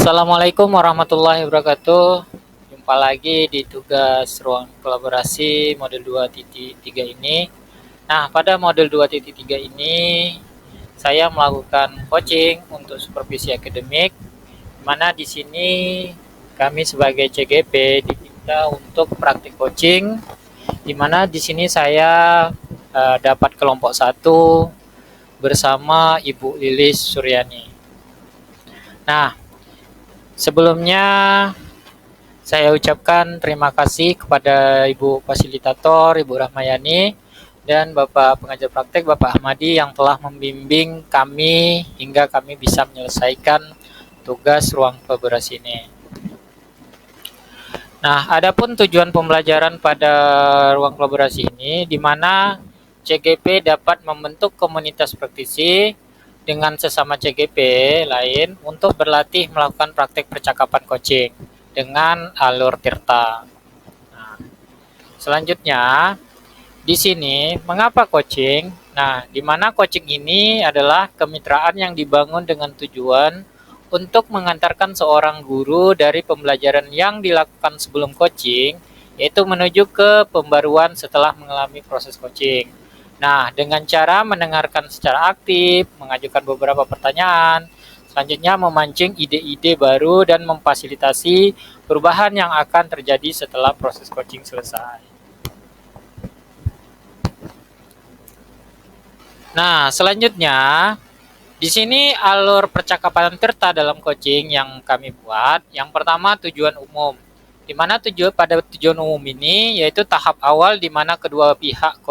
Assalamualaikum warahmatullahi wabarakatuh. Jumpa lagi di tugas ruang kolaborasi model 2.3 ini. Nah, pada model 2.3 ini saya melakukan coaching untuk supervisi akademik, di mana di sini kami sebagai CGP diminta untuk praktik coaching, di mana di sini saya dapat kelompok satu bersama Ibu Lilis Suryani. Nah, sebelumnya saya ucapkan terima kasih kepada Ibu Fasilitator, Ibu Rahmayani, dan Bapak Pengajar Praktek, Bapak Ahmadi yang telah membimbing kami hingga kami bisa menyelesaikan tugas ruang kolaborasi ini. Nah, adapun tujuan pembelajaran pada ruang kolaborasi ini, di mana CGP dapat membentuk komunitas praktisi dengan sesama CGP lain untuk berlatih melakukan praktek percakapan coaching dengan alur Tirta. Nah, selanjutnya, di sini mengapa coaching? Nah, di mana coaching ini adalah kemitraan yang dibangun dengan tujuan untuk mengantarkan seorang guru dari pembelajaran yang dilakukan sebelum coaching, yaitu menuju ke pembaruan setelah mengalami proses coaching. Nah, dengan cara mendengarkan secara aktif, mengajukan beberapa pertanyaan, selanjutnya memancing ide-ide baru dan memfasilitasi perubahan yang akan terjadi setelah proses coaching selesai. Nah, selanjutnya di sini alur percakapan Tirta dalam coaching yang kami buat. Yang pertama tujuan umum. Di mana tujuan umum ini yaitu tahap awal di mana kedua pihak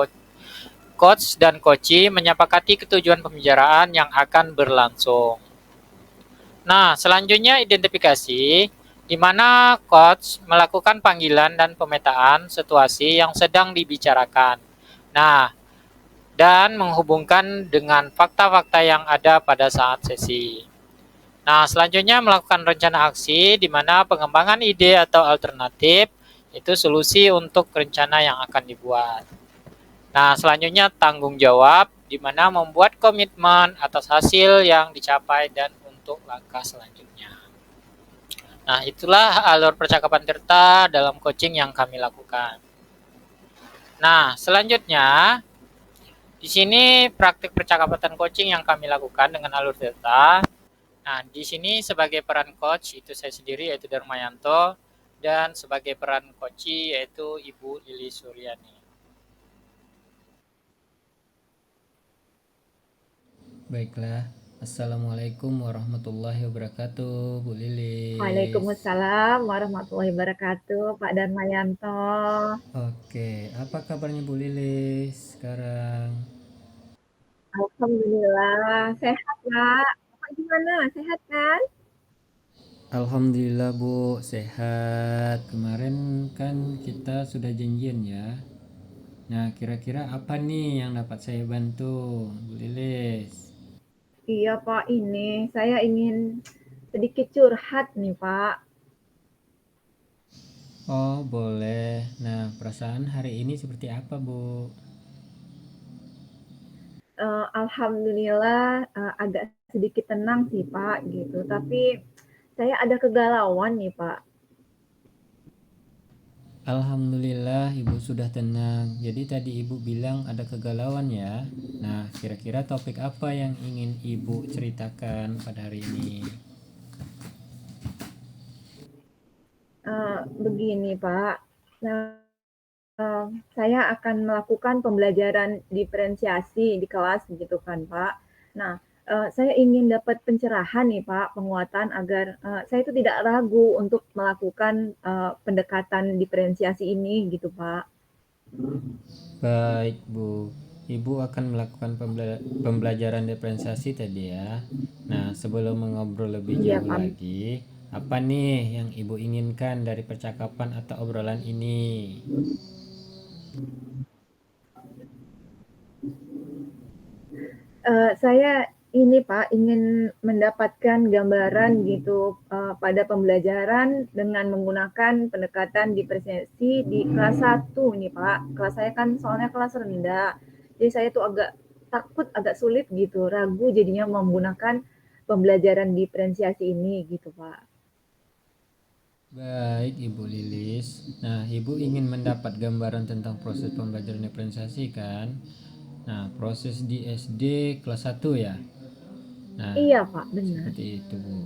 coach dan coachee menyepakati ketujuan pembicaraan yang akan berlangsung. Nah, selanjutnya identifikasi di mana coach melakukan panggilan dan pemetaan situasi yang sedang dibicarakan. Nah, dan menghubungkan dengan fakta-fakta yang ada pada saat sesi. Nah, selanjutnya melakukan rencana aksi di mana pengembangan ide atau alternatif itu solusi untuk rencana yang akan dibuat. Nah, selanjutnya tanggung jawab di mana membuat komitmen atas hasil yang dicapai dan untuk langkah selanjutnya. Nah, itulah alur percakapan Tirta dalam coaching yang kami lakukan. Nah, selanjutnya di sini praktik percakapan coaching yang kami lakukan dengan alur Tirta. Nah, di sini sebagai peran coach itu saya sendiri yaitu Darmayanto dan sebagai peran coachee yaitu Ibu Lili Suryani. Baiklah, Assalamualaikum warahmatullahi wabarakatuh, Bu Lilis. Waalaikumsalam warahmatullahi wabarakatuh, Pak Darmayanto. Oke, apa kabarnya Bu Lilis sekarang? Alhamdulillah, sehat, Pak. Bapak gimana? Sehat kan? Alhamdulillah Bu, sehat. Kemarin kan kita sudah janjian ya. Nah, kira-kira apa nih yang dapat saya bantu, Bu Lilis? Iya, Pak, ini saya ingin sedikit curhat nih, Pak. Oh, boleh. Nah, perasaan hari ini seperti apa, Bu? Alhamdulillah, agak sedikit tenang sih, Pak, gitu. Tapi saya ada kegalauan nih, Pak. Alhamdulillah Ibu sudah tenang. Jadi tadi Ibu bilang ada kegalauan ya. Nah, kira-kira topik apa yang ingin Ibu ceritakan pada hari ini? Begini, Pak, saya akan melakukan pembelajaran diferensiasi di kelas gitu kan, Pak. Nah, saya ingin dapat pencerahan nih, Pak, penguatan agar, saya itu tidak ragu untuk melakukan, pendekatan diferensiasi ini gitu, Pak. Baik, Bu. Ibu akan melakukan pembelajaran diferensiasi tadi ya. Nah, sebelum mengobrol lebih Iya, jauh Pak. lagi, apa nih yang Ibu inginkan dari percakapan atau obrolan ini? Saya ini, Pak, ingin mendapatkan gambaran gitu, pada pembelajaran dengan menggunakan pendekatan diferensiasi di kelas 1 nih, Pak. Kelas saya kan soalnya kelas rendah. Jadi saya tuh agak takut, agak sulit gitu, ragu jadinya menggunakan pembelajaran diferensiasi ini gitu, Pak. Baik, Ibu Lilis. Nah, Ibu ingin mendapat gambaran tentang proses pembelajaran diferensiasi kan? Nah, proses di SD kelas 1 ya. Nah, Iya, Pak, benar. seperti itu, Bu.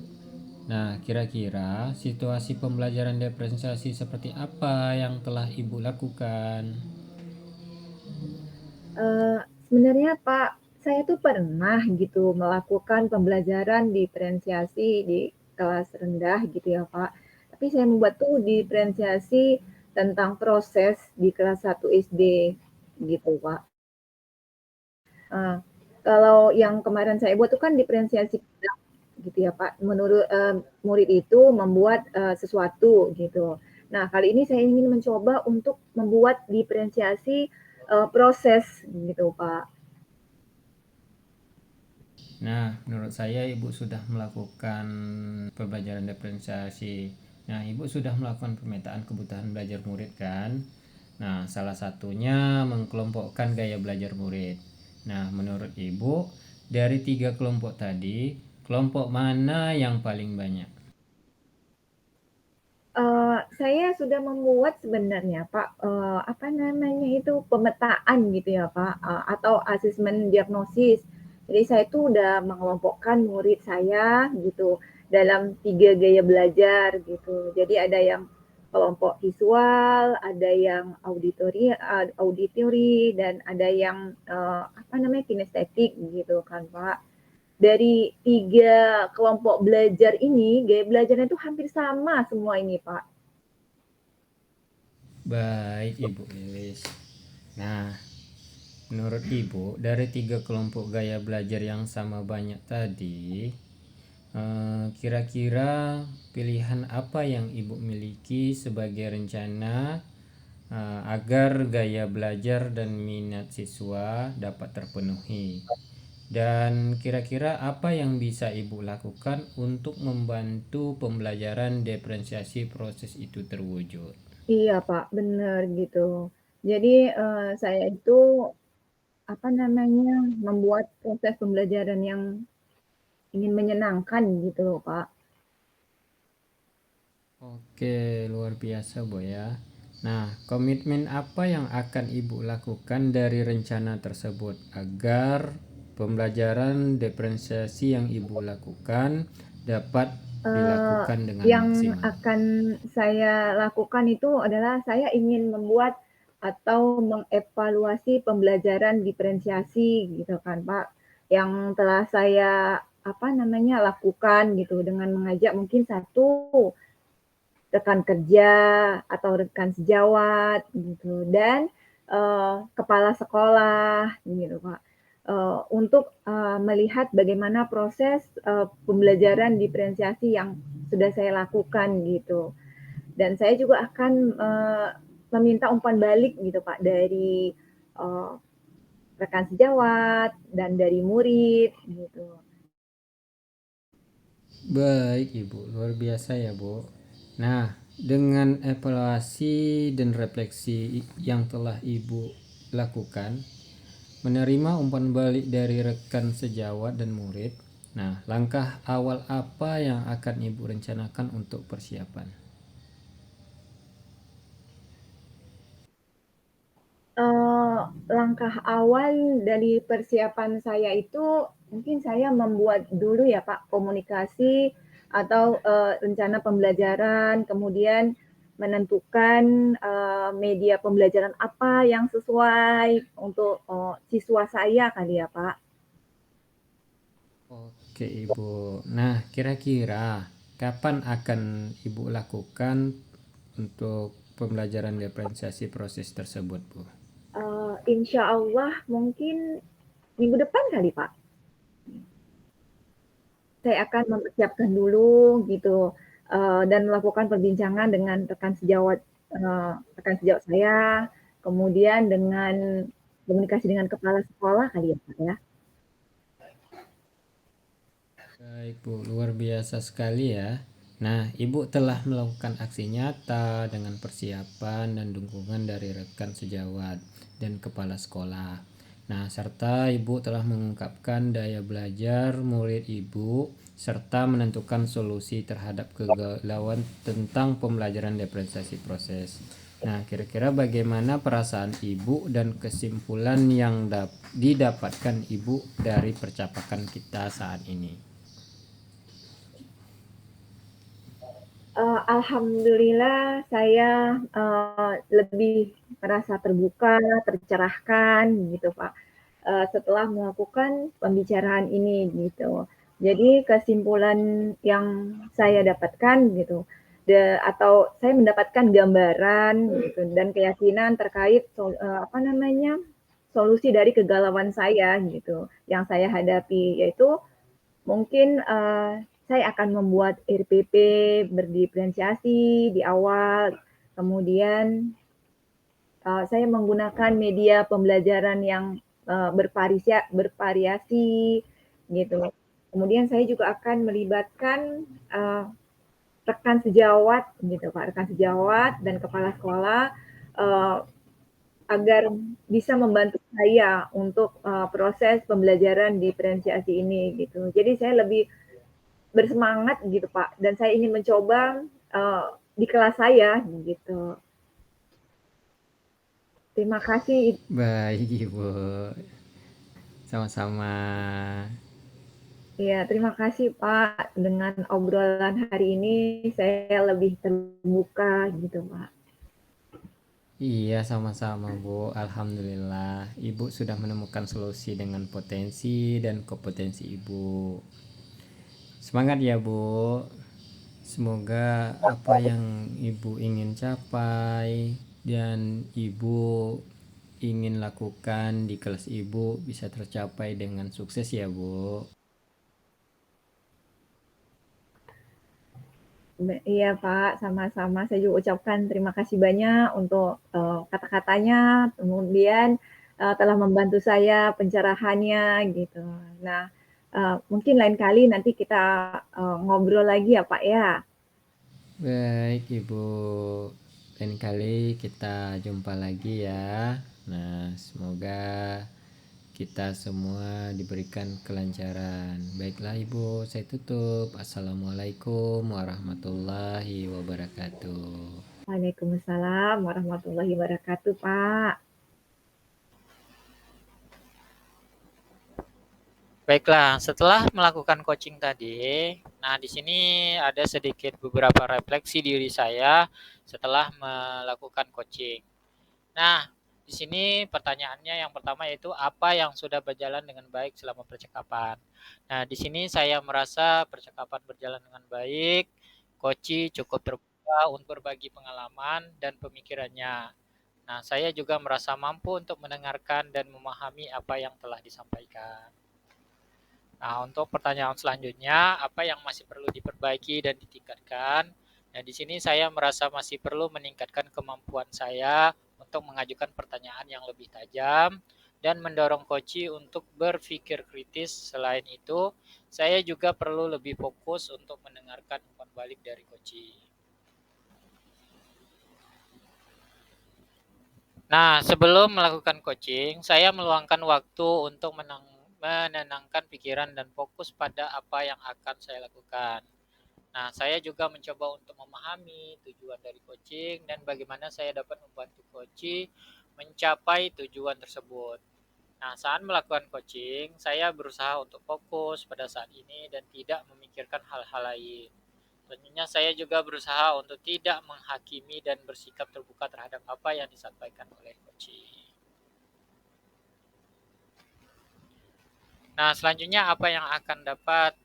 Nah, kira-kira situasi pembelajaran diferensiasi seperti apa yang telah Ibu lakukan? Sebenarnya Pak, saya tuh pernah gitu melakukan pembelajaran diferensiasi di kelas rendah gitu ya Pak. Tapi saya membuat tuh diferensiasi tentang proses di kelas 1 SD gitu Pak. Eee, Kalau yang kemarin saya buat tuh kan diferensiasi gitu ya Pak, menurut, murid itu membuat, sesuatu gitu. Nah kali ini saya ingin mencoba untuk membuat diferensiasi, proses gitu Pak. Nah, menurut saya Ibu sudah melakukan pembelajaran diferensiasi. Nah, Ibu sudah melakukan pemetaan kebutuhan belajar murid kan? Nah, salah satunya mengkelompokkan gaya belajar murid. Nah, menurut Ibu, dari 3 kelompok tadi, kelompok mana yang paling banyak? Saya sudah membuat sebenarnya Pak, apa namanya itu, pemetaan gitu ya Pak, atau asesmen diagnosis. Jadi saya tuh udah mengelompokkan murid saya gitu, dalam 3 gaya belajar gitu. Jadi ada yang kelompok visual, ada yang auditory dan ada yang, apa namanya, kinestetik gitu kan Pak. Dari 3 kelompok belajar ini, gaya belajarnya itu hampir sama semua ini Pak. Baik, Ibu Lilis. Nah, menurut Ibu, dari 3 kelompok gaya belajar yang sama banyak tadi, kira-kira pilihan apa yang Ibu miliki sebagai rencana agar gaya belajar dan minat siswa dapat terpenuhi? Dan kira-kira apa yang bisa Ibu lakukan untuk membantu pembelajaran diferensiasi proses itu terwujud? Iya, Pak, bener gitu. Jadi, saya itu, apa namanya, membuat proses pembelajaran yang ingin menyenangkan gitu loh, Pak. Oke, luar biasa, Bu ya. Nah, komitmen apa yang akan Ibu lakukan dari rencana tersebut agar pembelajaran diferensiasi yang Ibu lakukan dapat Eee, dilakukan dengan yang maksimal? akan saya lakukan itu adalah saya ingin membuat atau mengevaluasi pembelajaran diferensiasi gitu kan, Pak, yang telah saya, apa namanya, lakukan gitu dengan mengajak mungkin satu rekan kerja atau rekan sejawat gitu dan, kepala sekolah gitu, Pak, untuk, melihat bagaimana proses, pembelajaran diferensiasi yang sudah saya lakukan gitu. Dan saya juga akan, meminta umpan balik gitu, Pak, dari, eee, rekan sejawat dan dari murid gitu. Baik, Ibu, luar biasa ya, Bu. Nah, dengan evaluasi dan refleksi yang telah Ibu lakukan, menerima umpan balik dari rekan sejawat dan murid. Nah, langkah awal apa yang akan Ibu rencanakan untuk persiapan? Eee, Langkah awal dari persiapan saya itu mungkin saya membuat dulu ya Pak, komunikasi atau, rencana pembelajaran, kemudian menentukan, media pembelajaran apa yang sesuai untuk, siswa saya kali ya Pak. Oke, Ibu. Nah, kira-kira kapan akan Ibu lakukan untuk pembelajaran diferensiasi proses tersebut, Bu? Insya Allah mungkin minggu depan kali Pak. Saya akan mempersiapkan dulu gitu, dan melakukan perbincangan dengan rekan sejawat saya, kemudian dengan komunikasi dengan kepala sekolah kali ya, Pak, ya. Baik, Bu, luar biasa sekali ya. Nah, Ibu telah melakukan aksi nyata dengan persiapan dan dukungan dari rekan sejawat dan kepala sekolah. Nah, serta Ibu telah mengungkapkan daya belajar murid Ibu serta menentukan solusi terhadap kegalauan tentang pembelajaran diferensiasi proses. Nah, kira-kira bagaimana perasaan Ibu dan kesimpulan yang didapatkan Ibu dari percakapan kita saat ini? Alhamdulillah saya lebih merasa terbuka, tercerahkan gitu Pak, setelah melakukan pembicaraan ini gitu. Jadi kesimpulan yang saya dapatkan gitu, atau saya mendapatkan gambaran gitu dan keyakinan terkait solusi dari kegalauan saya gitu, yang saya hadapi, yaitu mungkin saya akan membuat RPP berdiferensiasi di awal, kemudian saya menggunakan media pembelajaran yang bervariasi gitu. Kemudian saya juga akan melibatkan rekan sejawat gitu Pak, rekan sejawat dan kepala sekolah agar bisa membantu saya untuk proses pembelajaran diferensiasi ini gitu. Jadi saya lebih bersemangat gitu Pak, dan saya ingin mencoba di kelas saya gitu. Terima kasih. Baik, Ibu. Sama-sama. Ya, terima kasih Pak. Dengan obrolan hari ini saya lebih terbuka gitu Pak. Iya, sama-sama, Bu. Alhamdulillah, Ibu sudah menemukan solusi dengan potensi dan kompetensi Ibu. Semangat ya, Bu. Semoga apa yang Ibu ingin capai dan Ibu ingin lakukan di kelas Ibu bisa tercapai dengan sukses ya, Bu. Iya Pak, sama-sama. Saya juga ucapkan terima kasih banyak untuk kata-katanya, kemudian telah membantu saya pencerahannya gitu. Nah, mungkin lain kali nanti kita ngobrol lagi ya Pak ya. Baik, Ibu. Lain kali kita jumpa lagi ya. Nah, semoga kita semua diberikan kelancaran. Baiklah Ibu, saya tutup. Assalamualaikum warahmatullahi wabarakatuh. Waalaikumsalam warahmatullahi wabarakatuh Pak. Baiklah, setelah melakukan coaching tadi, nah di sini ada sedikit beberapa refleksi diri saya setelah melakukan coaching. Nah, di sini pertanyaannya yang pertama yaitu apa yang sudah berjalan dengan baik selama percakapan. Nah, di sini saya merasa percakapan berjalan dengan baik, coach cukup terbuka untuk berbagi pengalaman dan pemikirannya. Nah, saya juga merasa mampu untuk mendengarkan dan memahami apa yang telah disampaikan. Nah, untuk pertanyaan selanjutnya, apa yang masih perlu diperbaiki dan ditingkatkan? Nah, di sini saya merasa masih perlu meningkatkan kemampuan saya untuk mengajukan pertanyaan yang lebih tajam dan mendorong coach untuk berpikir kritis. Selain itu, saya juga perlu lebih fokus untuk mendengarkan umpan balik dari coach. Nah, sebelum melakukan coaching, saya meluangkan waktu untuk menenangkan pikiran dan fokus pada apa yang akan saya lakukan. Nah, saya juga mencoba untuk memahami tujuan dari coaching dan bagaimana saya dapat membantu coach mencapai tujuan tersebut. Nah, saat melakukan coaching, saya berusaha untuk fokus pada saat ini dan tidak memikirkan hal-hal lain. Tentunya saya juga berusaha untuk tidak menghakimi dan bersikap terbuka terhadap apa yang disampaikan oleh coach. Nah, selanjutnya apa yang akan dapat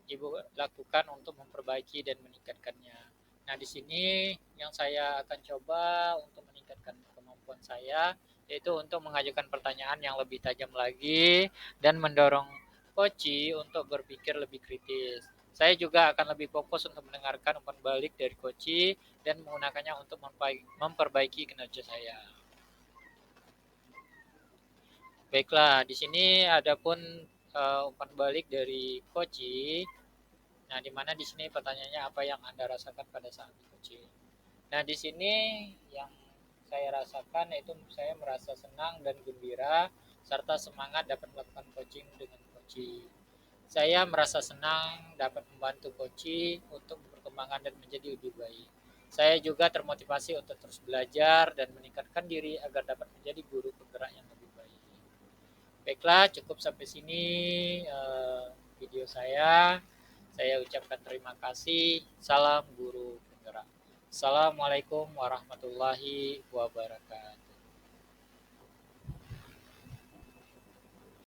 Ibu lakukan untuk memperbaiki dan meningkatkannya? Nah, di sini yang saya akan coba untuk meningkatkan kemampuan saya yaitu untuk mengajukan pertanyaan yang lebih tajam lagi dan mendorong coach untuk berpikir lebih kritis. Saya juga akan lebih fokus untuk mendengarkan umpan balik dari coach dan menggunakannya untuk memperbaiki kinerja saya. Baiklah, di sini ada pun umpan balik dari coach. Nah, di mana di sini pertanyaannya apa yang Anda rasakan pada saat coaching? Nah, di sini yang saya rasakan yaitu saya merasa senang dan gembira serta semangat dapat melakukan coaching dengan coach. Saya merasa senang dapat membantu coaching untuk perkembangan dan menjadi lebih baik. Saya juga termotivasi untuk terus belajar dan meningkatkan diri agar dapat menjadi guru penggerak yang lebih baik. Baiklah, cukup sampai sini video saya. Saya ucapkan terima kasih. Salam guru penggerak. Assalamualaikum warahmatullahi wabarakatuh.